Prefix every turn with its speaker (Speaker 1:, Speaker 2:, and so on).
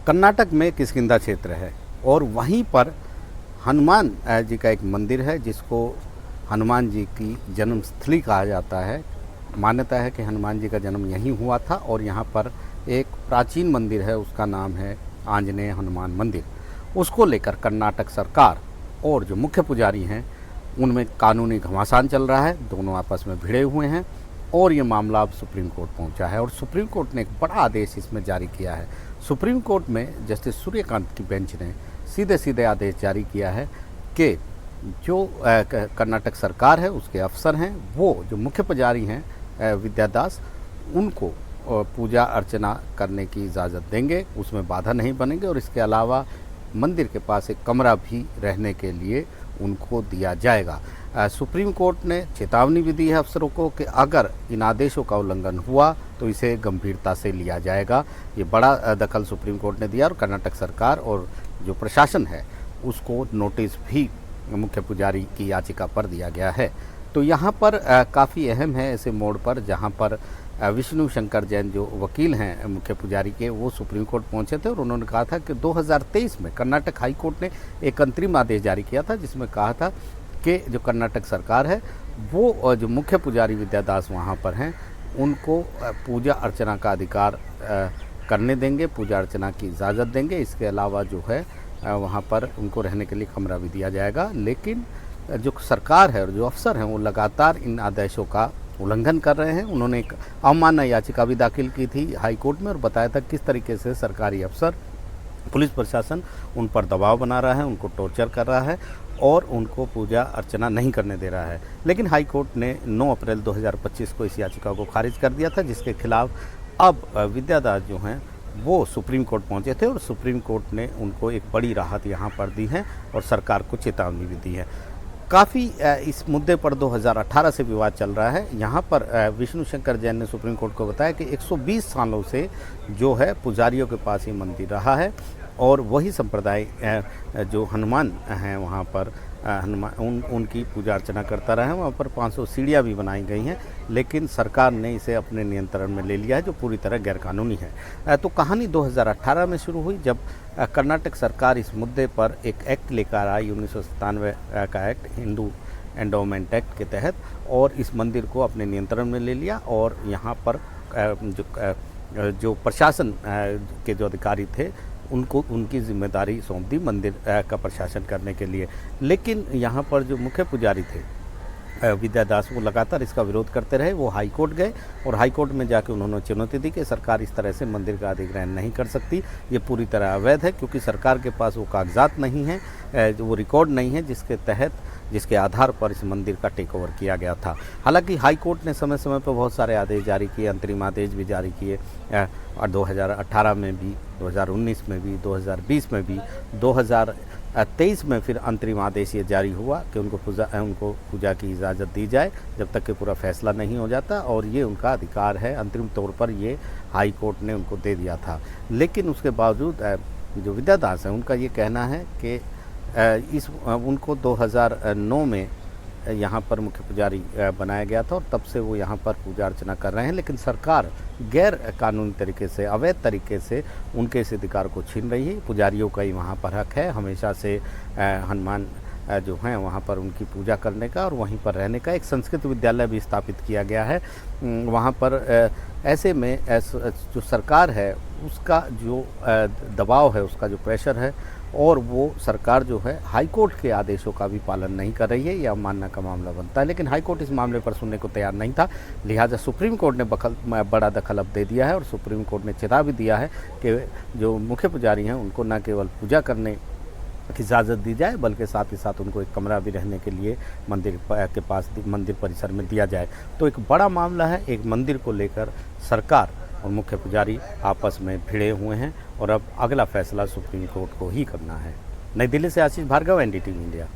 Speaker 1: कर्नाटक में किष्किंधा क्षेत्र है और वहीं पर हनुमान जी का एक मंदिर है जिसको हनुमान जी की जन्मस्थली कहा जाता है। मान्यता है कि हनुमान जी का जन्म यहीं हुआ था और यहाँ पर एक प्राचीन मंदिर है, उसका नाम है आंजनेय हनुमान मंदिर। उसको लेकर कर्नाटक सरकार और जो मुख्य पुजारी हैं उनमें कानूनी घमासान चल रहा है। दोनों आपस में भिड़े हुए हैं और ये मामला अब सुप्रीम कोर्ट पहुंचा है और सुप्रीम कोर्ट ने एक बड़ा आदेश इसमें जारी किया है। सुप्रीम कोर्ट में जस्टिस सूर्यकांत की बेंच ने सीधे सीधे आदेश जारी किया है कि जो कर्नाटक सरकार है उसके अफसर हैं, वो जो मुख्य पुजारी हैं विद्यादास, उनको पूजा अर्चना करने की इजाज़त देंगे, उसमें बाधा नहीं बनेंगे और इसके अलावा मंदिर के पास एक कमरा भी रहने के लिए उनको दिया जाएगा। सुप्रीम कोर्ट ने चेतावनी भी दी है अफसरों को कि अगर इन आदेशों का उल्लंघन हुआ तो इसे गंभीरता से लिया जाएगा। ये बड़ा दखल सुप्रीम कोर्ट ने दिया और कर्नाटक सरकार और जो प्रशासन है उसको नोटिस भी मुख्य पुजारी की याचिका पर दिया गया है। तो यहाँ पर काफ़ी अहम है ऐसे मोड़ पर जहाँ पर विष्णु शंकर जैन जो वकील हैं मुख्य पुजारी के, वो सुप्रीम कोर्ट पहुँचे थे और उन्होंने कहा था कि 2023 में कर्नाटक हाई कोर्ट ने एक अंतरिम आदेश जारी किया था जिसमें कहा था कि जो कर्नाटक सरकार है वो जो मुख्य पुजारी विद्यादास वहाँ पर हैं उनको पूजा अर्चना का अधिकार करने देंगे, पूजा अर्चना की इजाज़त देंगे। इसके अलावा जो है वहाँ पर उनको रहने के लिए कमरा भी दिया जाएगा। लेकिन जो सरकार है और जो अफसर हैं वो लगातार इन आदेशों का उल्लंघन कर रहे हैं। उन्होंने एक अवमानना याचिका भी दाखिल की थी हाई कोर्ट में और बताया था किस तरीके से सरकारी अफसर, पुलिस प्रशासन उन पर दबाव बना रहा है, उनको टॉर्चर कर रहा है और उनको पूजा अर्चना नहीं करने दे रहा है। लेकिन हाई कोर्ट ने 9 अप्रैल 2025 को इस याचिका को खारिज कर दिया था, जिसके खिलाफ अब विद्यादास जो हैं वो सुप्रीम कोर्ट पहुंचे थे और सुप्रीम कोर्ट ने उनको एक बड़ी राहत यहाँ पर दी है और सरकार को चेतावनी भी दी है। काफ़ी इस मुद्दे पर 2018 से विवाद चल रहा है। यहाँ पर विष्णु शंकर जैन ने सुप्रीम कोर्ट को बताया कि 120 सालों से जो है पुजारियों के पास ही मंदिर रहा है और वही संप्रदाय जो हनुमान हैं वहाँ पर उनकी पूजा अर्चना करता रहा है। वहाँ पर 500 सीढ़ियाँ भी बनाई गई हैं, लेकिन सरकार ने इसे अपने नियंत्रण में ले लिया है जो पूरी तरह गैरकानूनी है। तो कहानी 2018 में शुरू हुई जब कर्नाटक सरकार इस मुद्दे पर एक एक्ट लेकर आई, 1997 का एक्ट, हिंदू एंडोमेंट एक्ट के तहत, और इस मंदिर को अपने नियंत्रण में ले लिया और यहाँ पर जो प्रशासन के जो अधिकारी थे उनको उनकी जिम्मेदारी सौंप दी मंदिर का प्रशासन करने के लिए। लेकिन यहाँ पर जो मुख्य पुजारी थे विद्यादास वो लगातार इसका विरोध करते रहे। वो हाई कोर्ट गए और हाई कोर्ट में जाके उन्होंने चुनौती दी कि सरकार इस तरह से मंदिर का अधिग्रहण नहीं कर सकती, ये पूरी तरह अवैध है क्योंकि सरकार के पास वो कागजात नहीं हैं, वो रिकॉर्ड नहीं है जिसके आधार पर इस मंदिर का टेक ओवर किया गया था। हालांकि हाई कोर्ट ने समय समय पर बहुत सारे आदेश जारी किए, अंतरिम आदेश भी जारी किए और 2018 में भी, 2019 में भी, 2020 में भी, 2023 में फिर अंतरिम आदेश ये जारी हुआ कि उनको पूजा की इजाज़त दी जाए जब तक कि पूरा फैसला नहीं हो जाता और ये उनका अधिकार है। अंतरिम तौर पर ये हाई कोर्ट ने उनको दे दिया था। लेकिन उसके बावजूद जो विद्यादास है उनका ये कहना है कि उनको 2009 में यहाँ पर मुख्य पुजारी बनाया गया था और तब से वो यहाँ पर पूजा अर्चना कर रहे हैं, लेकिन सरकार गैर कानूनी तरीके से, अवैध तरीके से उनके इस अधिकार को छीन रही है। पुजारियों का ही वहाँ पर हक है हमेशा से हनुमान जो हैं वहाँ पर उनकी पूजा करने का और वहीं पर रहने का। एक संस्कृत विद्यालय भी स्थापित किया गया है वहाँ पर। ऐसे में जो सरकार है उसका जो दबाव है, उसका जो प्रेशर है, और वो सरकार जो है हाई कोर्ट के आदेशों का भी पालन नहीं कर रही है, यह अवमानना का मामला बनता है। लेकिन हाई कोर्ट इस मामले पर सुनने को तैयार नहीं था, लिहाजा सुप्रीम कोर्ट ने बड़ा दखल अब दे दिया है और सुप्रीम कोर्ट ने चेता भी दिया है कि जो मुख्य पुजारी हैं उनको न केवल पूजा करने की इजाज़त दी जाए बल्कि साथ ही साथ उनको एक कमरा भी रहने के लिए मंदिर के पास, मंदिर परिसर में दिया जाए। तो एक बड़ा मामला है, एक मंदिर को लेकर सरकार और मुख्य पुजारी आपस में भिड़े हुए हैं और अब अगला फैसला सुप्रीम कोर्ट को ही करना है। नई दिल्ली से आशीष भार्गव, NDTV इंडिया।